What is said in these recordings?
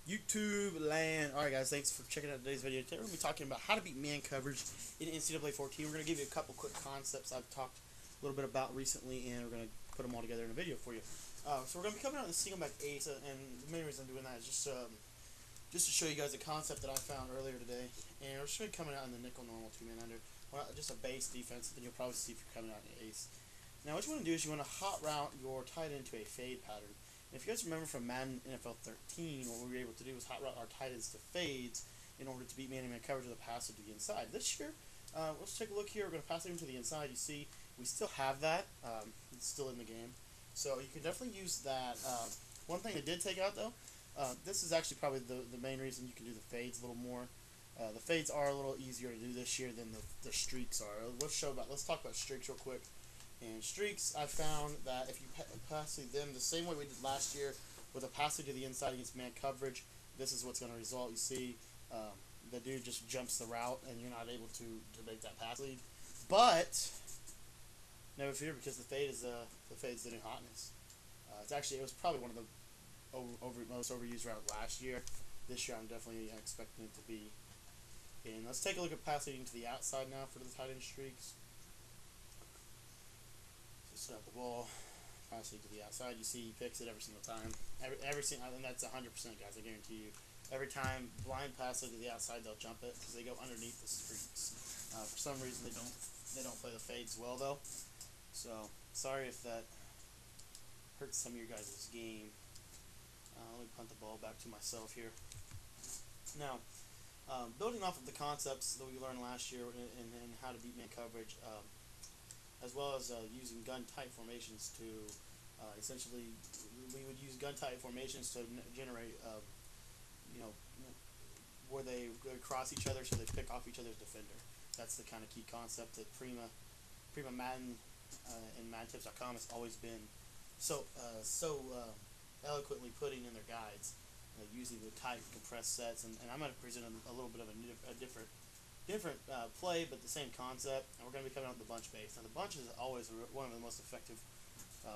YouTube land. Alright guys, thanks for checking out today's video. Today we're going to be talking about how to beat man coverage in NCAA 14. We're going to give you a couple quick concepts I've talked a little bit about recently, and we're going to put them all together in a video for you. So we're going to be coming out in the single back ace, and the main reason I'm doing that is just to show you guys a concept that I found earlier today. And we're just going to be coming out in the nickel normal 2-man under. Well, just a base defense, then you'll probably see if you're coming out in the ace. Now what you want to do is you want to hot route your tight end to a fade pattern. And if you guys remember from Madden NFL 13, what we were able to do was hot route our tight ends to fades in order to beat man-to-man coverage with a pass to the inside. This year, let's take a look here. We're going to pass it into the inside. You see, we still have that. It's still in the game. So you can definitely use that. One thing they did take out, though, this is actually probably the main reason you can do the fades a little more. The fades are a little easier to do this year than the streaks are. Let's talk about streaks real quick. And streaks, I found that if you pass them the same way we did last year with a pass to the inside against man coverage, this is what's going to result. You see, the dude just jumps the route, and you're not able to make that pass lead. But never fear, because the fade's the new hotness. It was probably one of the most overused routes last year. This year, I'm definitely expecting it to be. And let's take a look at pass leading to the outside now for the tight end streaks. Set up the ball, pass it to the outside. You see he picks it every single time. Every single, and that's 100%, guys. I guarantee you. Every time blind pass it to the outside, they'll jump it because they go underneath the streaks. For some reason, they don't play the fades well though. So sorry if that hurts some of your guys' game. Let me punt the ball back to myself here. Now, building off of the concepts that we learned last year and how to beat man coverage. As well as using gun-type formations to, essentially, we would use gun-type formations to generate, where they cross each other so they pick off each other's defender. That's the kind of key concept that Prima Madden and MaddenTips.com has always been so eloquently putting in their guides, using the tight compressed sets. And I'm going to present a little bit of a different play, but the same concept. And we're going to be coming out with the bunch base. Now the bunch is always one of the most effective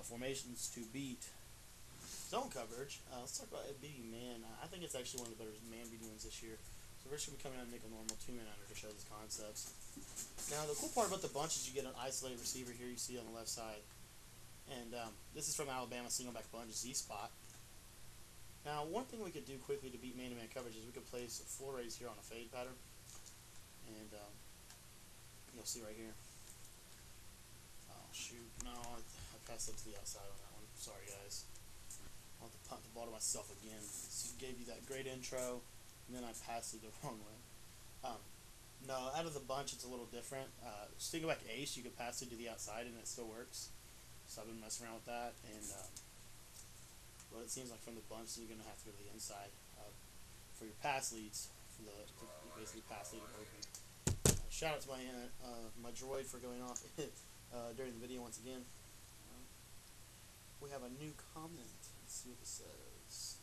formations to beat zone coverage. Let's talk about beating man. I think it's actually one of the better man beating ones this year. So we're just going to be coming out nickel normal 2-man under to show these concepts. Now the cool part about the bunch is you get an isolated receiver here. You see on the left side, and this is from Alabama single back bunch Z spot. Now one thing we could do quickly to beat man-to-man coverage is we could place floor raise here on a fade pattern. And you'll see right here. Oh shoot! No, I passed it to the outside on that one. Sorry guys. I'll have to punt the ball to myself again. So gave you that great intro, and then I passed it the wrong way. No, out of the bunch it's a little different. Single back ace, you could pass it to the outside and it still works. So I've been messing around with that, and what it seems like from the bunch, you're gonna have to go to the inside for your pass leads. To basically pass lead and open. Shout out to my droid for going off during the video once again. We have a new comment. Let's see what this says.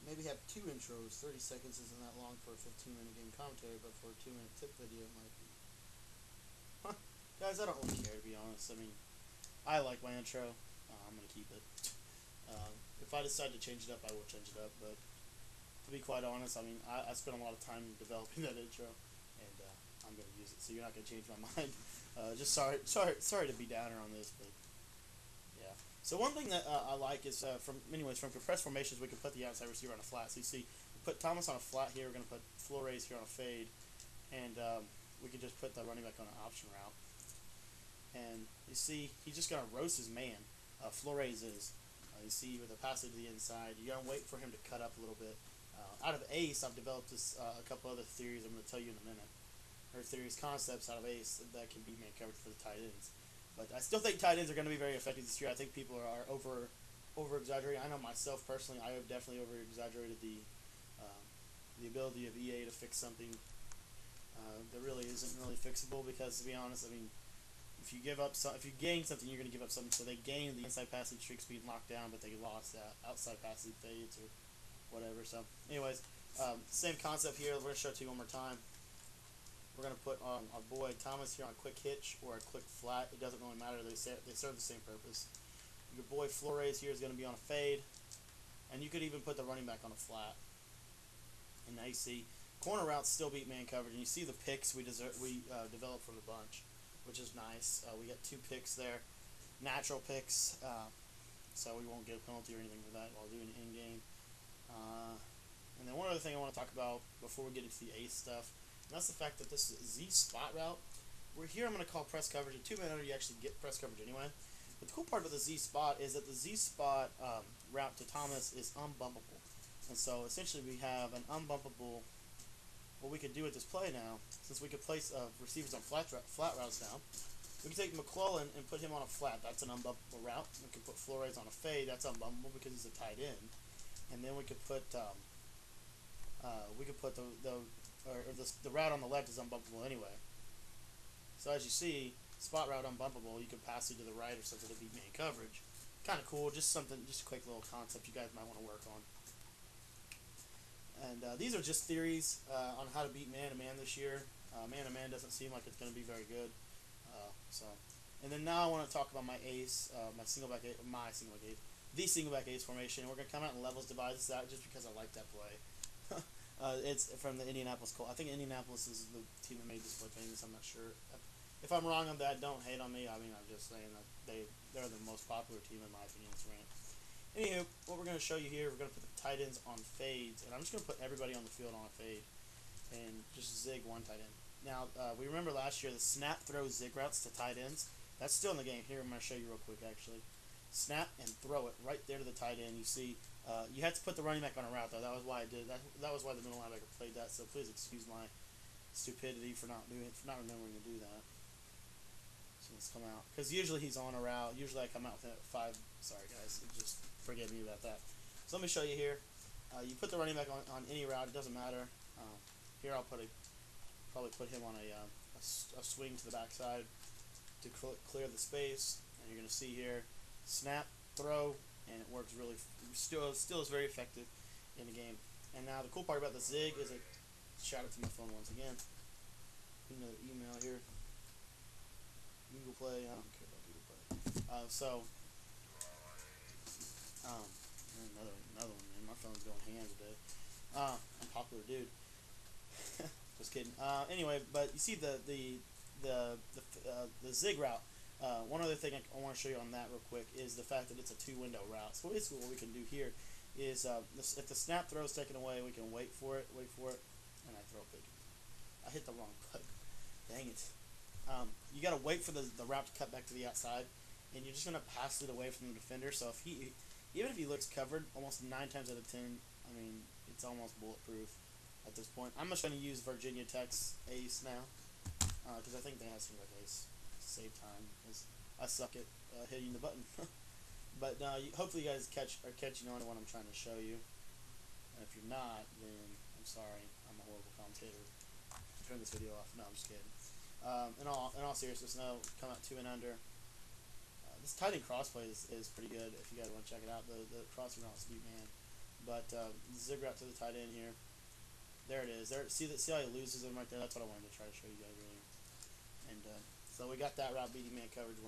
Maybe have 2 intros. 30 seconds isn't that long for a 15-minute game commentary, but for a 2-minute tip video, it might be. Huh. Guys, I don't really care, to be honest. I mean, I like my intro. I'm going to keep it. If I decide to change it up, I will change it up. But to be quite honest, I mean, I spent a lot of time developing that intro, and I'm going to use it. So you're not going to change my mind. Just sorry to be downer on this, but yeah. So one thing that I like is from compressed formations, we can put the outside receiver on a flat. So you see, we put Thomas on a flat here. We're going to put Flores here on a fade, and we can just put the running back on an option route. And you see, he's just going to roast his man. Flores is. You see, with a pass to the inside, you got to wait for him to cut up a little bit. Out of ace, I've developed a couple other theories I'm going to tell you in a minute. Or theories, concepts out of ace that can be man coverage for the tight ends. But I still think tight ends are going to be very effective this year. I think people are over exaggerating. I know myself personally, I have definitely over exaggerated the ability of EA to fix something that really isn't really fixable. Because to be honest, I mean, if you gain something, you're going to give up something. So they gained the inside passing streak speed locked down, but they lost that outside passing fades or whatever. So anyways, same concept here. We're going to show it to you one more time. we're going to put our boy Thomas here on a quick hitch or a quick flat. It doesn't really matter. They serve the same purpose. Your boy Flores here is going to be on a fade, and you could even put the running back on a flat. And now you see corner routes still beat man coverage, and you see the picks we developed from the bunch, which is nice. We got 2 picks there, natural picks, so we won't get a penalty or anything for that while doing it in game. And then one other thing I want to talk about before we get into the ace stuff, and that's the fact that this Z spot route, we're here I'm going to call press coverage. At 2 man under, you actually get press coverage anyway. But the cool part about the Z spot is that the Z spot route to Thomas is unbumpable. And so essentially we have an unbumpable, what we could do with this play now, since we could place receivers on flat routes now, we can take McClellan and put him on a flat. That's an unbumpable route. We can put Flores on a fade. That's unbumpable because he's a tight end. And then we could put the route on the left is unbumpable anyway. So as you see, spot route unbumpable, you can pass it to the right or something to beat man coverage. Kind of cool, just a quick little concept you guys might want to work on. And these are just theories on how to beat man-to-man this year. Man-to-man doesn't seem like it's going to be very good. And then now I want to talk about my ace, the single back ace formation. We're going to come out in levels divide this out just because I like that play. It's from the Indianapolis Colts. I think Indianapolis is the team that made this play famous. I'm not sure. If I'm wrong on that, don't hate on me. I mean, I'm just saying that they're the most popular team in my opinion. This rant. Anywho, what we're going to show you here, we're going to put the tight ends on fades, and I'm just going to put everybody on the field on a fade, and just zig one tight end. Now, we remember last year the snap throw zig routes to tight ends. That's still in the game. Here, I'm going to show you real quick, actually. Snap and throw it right there to the tight end. You see, you had to put the running back on a route, though. That was why I did that. That was why the middle linebacker played that. So please excuse my stupidity for not remembering to do that. So let's come out, because usually he's on a route. Usually I come out with 5. Sorry guys, just forgive me about that. So let me show you here. You put the running back on any route. It doesn't matter. Here I'll probably put him on a swing to the backside to clear the space, and you're going to see here, snap, throw, and it works really, still is very effective in the game. And now the cool part about the zig is it, shout out to my phone once again, another email here, Google Play, I don't care about Google Play. Another one, man, my phone's going ham today. I'm a popular dude. Just kidding. Anyway, but you see the zig route. One other thing I want to show you on that real quick is the fact that it's a 2-window route. So basically what we can do here is if the snap throw is taken away, we can wait for it, and I throw a pick. I hit the wrong button. Dang it. You got to wait for the route to cut back to the outside, and you're just going to pass it away from the defender. So even if he looks covered, almost 9 times out of 10, I mean, it's almost bulletproof at this point. I'm just going to use Virginia Tech's ace now, because I think they have something like ace to save time, because I suck at hitting the button. But hopefully you guys are catching on to what I'm trying to show you. And if you're not, then I'm sorry. I'm a horrible commentator. Turn this video off. No, I'm just kidding. In all seriousness, no, come out 2 and under. This tight end crossplay is pretty good if you guys want to check it out. The crossing route speed man, but the zig route to the tight end here. There it is. There, see how he loses him right there. That's what I wanted to try to show you guys earlier. And so we got that route beating man coverage.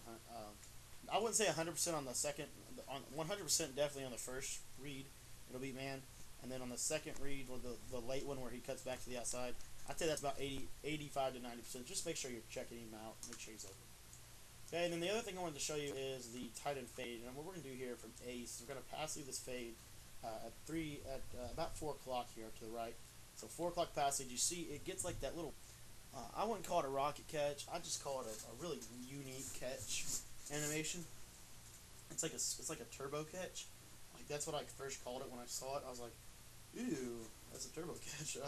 I wouldn't say 100% on the second. 100% definitely on the first read, it'll beat man. And then on the second read, or the late one where he cuts back to the outside, I'd say that's about 85 to 90%. Just make sure you're checking him out. Make sure he's open. Okay, and then the other thing I wanted to show you is the tight end fade. And what we're going to do here from ace, we're going to pass through this fade at about 4 o'clock here up to the right. So 4 o'clock passage, you see it gets like that little, I wouldn't call it a rocket catch. I just call it a really unique catch animation. It's like a turbo catch. Like that's what I first called it when I saw it. I was like, ew, that's a turbo catch.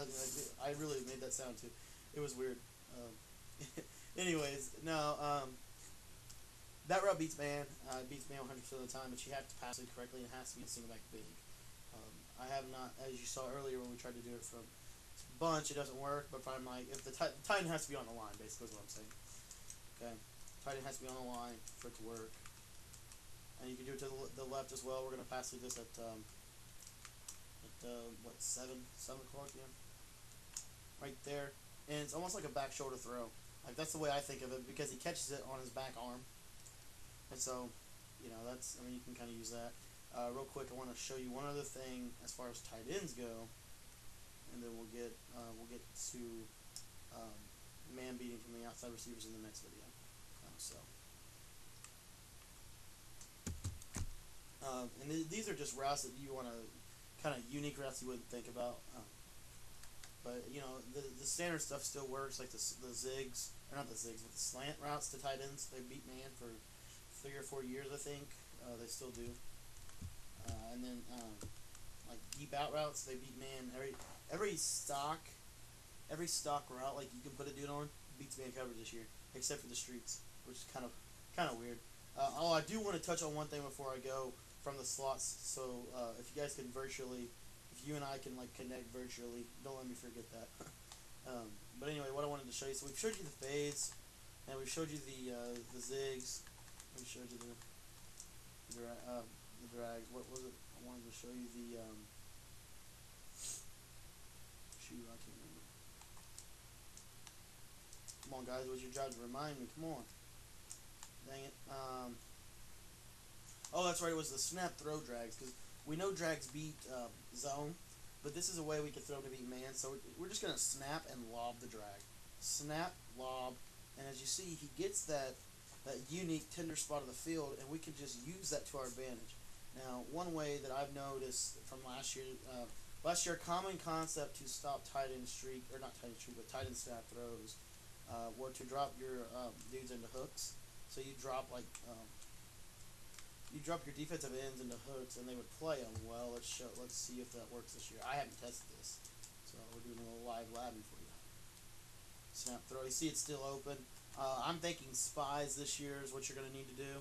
I really made that sound too. It was weird. Anyways, no, that route beats man. It beats man 100% of the time, but you have to pass it correctly and it has to be a single back big. I have not, as you saw earlier when we tried to do it from bunch, it doesn't work, but if the tight end has to be on the line, basically is what I'm saying. Okay, tight end has to be on the line for it to work. And you can do it to the left as well. We're going to pass through this at what, 7 o'clock, yeah? Right there. and it's almost like a back shoulder throw. Like that's the way I think of it because he catches it on his back arm, and so, that's, I mean, you can kind of use that. Real quick, I want to show you one other thing as far as tight ends go, and then we'll get to um, man beating from the outside receivers in the next video. And these are just routes that you want to kind of unique routes you wouldn't think about. But the standard stuff still works, like the zigs, or not the zigs, but the slant routes to tight ends. They beat man for 3 or 4 years, I think. They still do. And then like deep out routes, they beat man. Every stock route, like you can put a dude on, beats man coverage this year, except for the streaks, which is kind of weird. I do want to touch on one thing before I go from the slots. So if you guys can if you and I can like connect virtually, don't let me forget that. But anyway, what I wanted to show you, so we've showed you the fades, and we've showed you the zigs, we showed you the drags. What was it? I wanted to show you the shoot, I can't remember. Come on, guys, it was your job to remind me. Come on. Dang it. Oh, that's right. It was the snap throw drags, because we know drags beat zone, but this is a way we could throw to beat man. So we're just gonna snap and lob the drag, snap, lob, and as you see, he gets that unique tender spot of the field, and we can just use that to our advantage. Now, one way that I've noticed from last year, common concept to stop tight end streak, or not tight end streak, but tight end snap throws, were to drop your dudes into hooks. So you drop you drop your defensive ends into hooks, and they would play them. Well, let's see if that works this year. I haven't tested this, so we're doing a little live labbing for you. Snap throw. You see it's still open. I'm thinking spies this year is what you're going to need to do,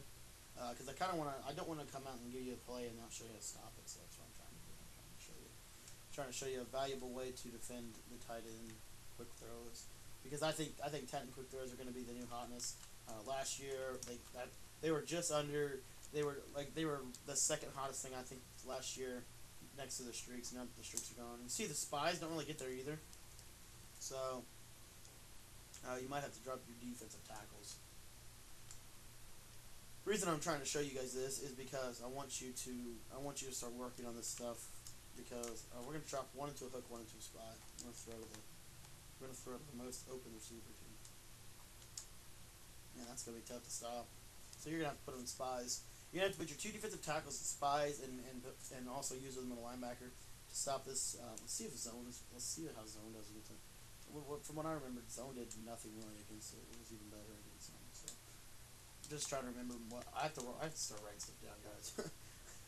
because I don't want to come out and give you a play and not show you how to stop it. So that's what I'm trying to do. I'm trying to show you a valuable way to defend the tight end quick throws, because I think tight end quick throws are going to be the new hotness. Last year they were just under. They were the second hottest thing I think last year, next to the streaks. Now that the streaks are gone, you see the spies don't really get there either. So you might have to drop your defensive tackles. The reason I'm trying to show you guys this is because I want you to start working on this stuff, because we're gonna drop one into a hook, one into a spy. We're gonna throw to the most open receiver team. Man, that's gonna be tough to stop. So you're gonna have to put them in spies. You're gonna have to put your 2 defensive tackles in spies, and also use them in a linebacker to stop this. Let's see how zone does against them. From what I remember, zone did nothing really against it. It was even better against zone. So just trying to remember what I have to start writing stuff down, guys.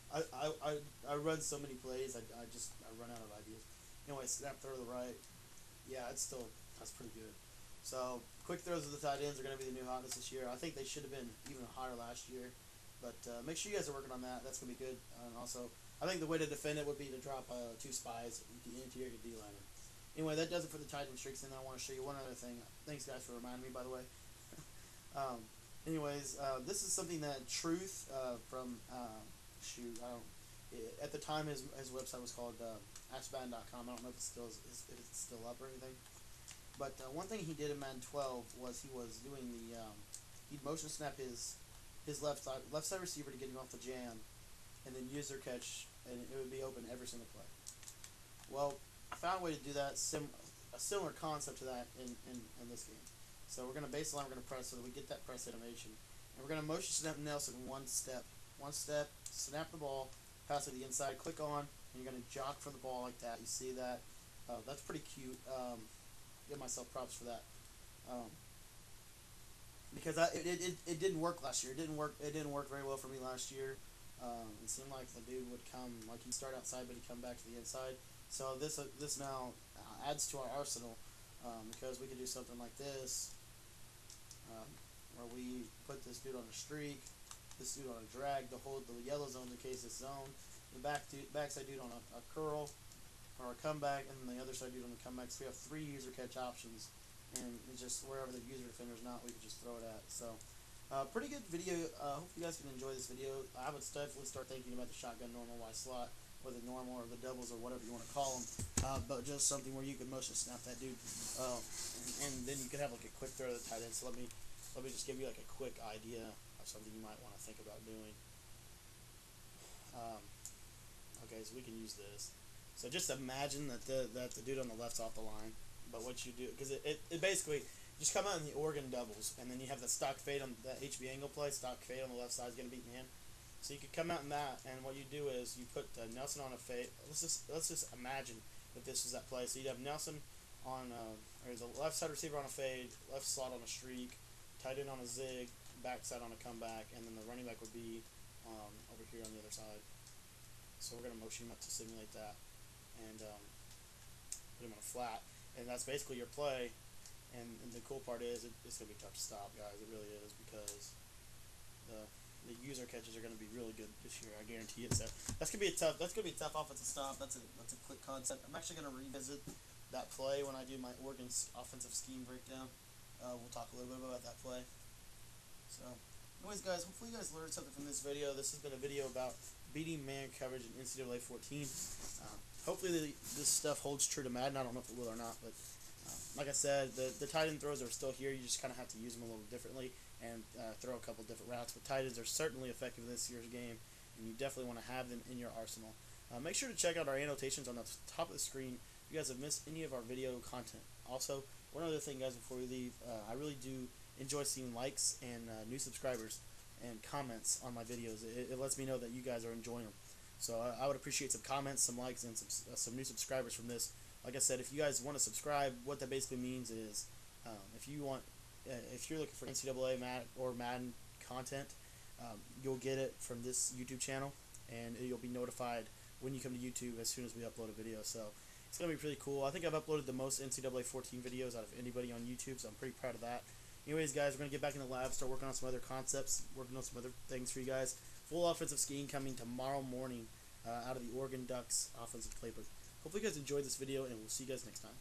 I run so many plays. I run out of ideas. Anyway, snap throw to the right. Yeah, that's pretty good. So quick throws of the tight ends are going to be the new hotness this year. I think they should have been even higher last year, but make sure you guys are working on that. That's going to be good. And also, I think the way to defend it would be to drop 2 spies into your D lineman. Anyway, that does it for the tight end streaks, and then I want to show you one other thing. Thanks, guys, for reminding me, by the way. This is something that Truth from at the time his website was called AskMadden.com. I don't know if it's still up or anything. But one thing he did in Madden 12 was he was doing he'd motion snap his left side receiver to get him off the jam, and then use their catch, and it would be open every single play. Well, I found a way to do that, a similar concept to that in this game. So we're going to baseline, we're going to press so that we get that press animation. And we're going to motion snap Nelson one step, snap the ball, pass it to the inside, click on, and you're going to jock for the ball like that. You see that? That's pretty cute. Give myself props for that. Because it didn't work last year. It didn't work very well for me last year. It seemed like the dude would come, like he'd start outside, but he'd come back to the inside. So this now adds to our arsenal, because we could do something like this, where we put this dude on a streak, this dude on a drag to hold the yellow zone in case it's zone, the backside dude on a curl or a comeback, and then the other side dude on the comeback. So we have 3 user catch options, and it's just wherever the user defender's not, we can just throw it at. So pretty good video. Hope you guys can enjoy this video. I would definitely start thinking about the shotgun normal Y slot or the normal or the doubles or whatever you want to call them, but just something where you could motion snap that dude, and then you could have like a quick throw to the tight end. So let me just give you like a quick idea of something you might want to think about doing. Okay, so we can use this. So just imagine that the dude on the left's off the line, but what you do, because it basically just come out in the Oregon doubles, and then you have the stock fade on the HB angle play. Stock fade on the left side is gonna beat man. So you could come out in that, and what you do is you put Nelson on a fade. Let's just imagine that this is that play. So you'd have Nelson on or the left side receiver on a fade, left slot on a streak, tight end on a zig, backside on a comeback, and then the running back would be over here on the other side. So we're gonna motion him up to simulate that, and put him on a flat, and that's basically your play. And the cool part is it's gonna be tough to stop, guys. It really is, because the user catches are going to be really good this year. I guarantee it. So that's gonna be a tough offensive stop. That's a quick concept. I'm actually going to revisit that play when I do my Oregon's offensive scheme breakdown. We'll talk a little bit about that play. So, anyways, guys, hopefully you guys learned something from this video. This has been a video about beating man coverage in NCAA 14. Hopefully this stuff holds true to Madden. I don't know if it will or not, but like I said, the tight end throws are still here. You just kind of have to use them a little differently and throw a couple different routes. But tight ends are certainly effective in this year's game, and you definitely want to have them in your arsenal. Make sure to check out our annotations on the top of the screen if you guys have missed any of our video content. Also, one other thing, guys, before we leave, I really do enjoy seeing likes and new subscribers and comments on my videos. It lets me know that you guys are enjoying them. So I would appreciate some comments, some likes, and some new subscribers from this. Like I said, if you guys want to subscribe, what that basically means is if you're looking for NCAA or Madden content, you'll get it from this YouTube channel, and you'll be notified when you come to YouTube as soon as we upload a video. So it's going to be pretty cool. I think I've uploaded the most NCAA 14 videos out of anybody on YouTube, so I'm pretty proud of that. Anyways, guys, we're going to get back in the lab, start working on some other concepts, working on some other things for you guys. Full offensive scheme coming tomorrow morning out of the Oregon Ducks offensive playbook. Hopefully you guys enjoyed this video, and we'll see you guys next time.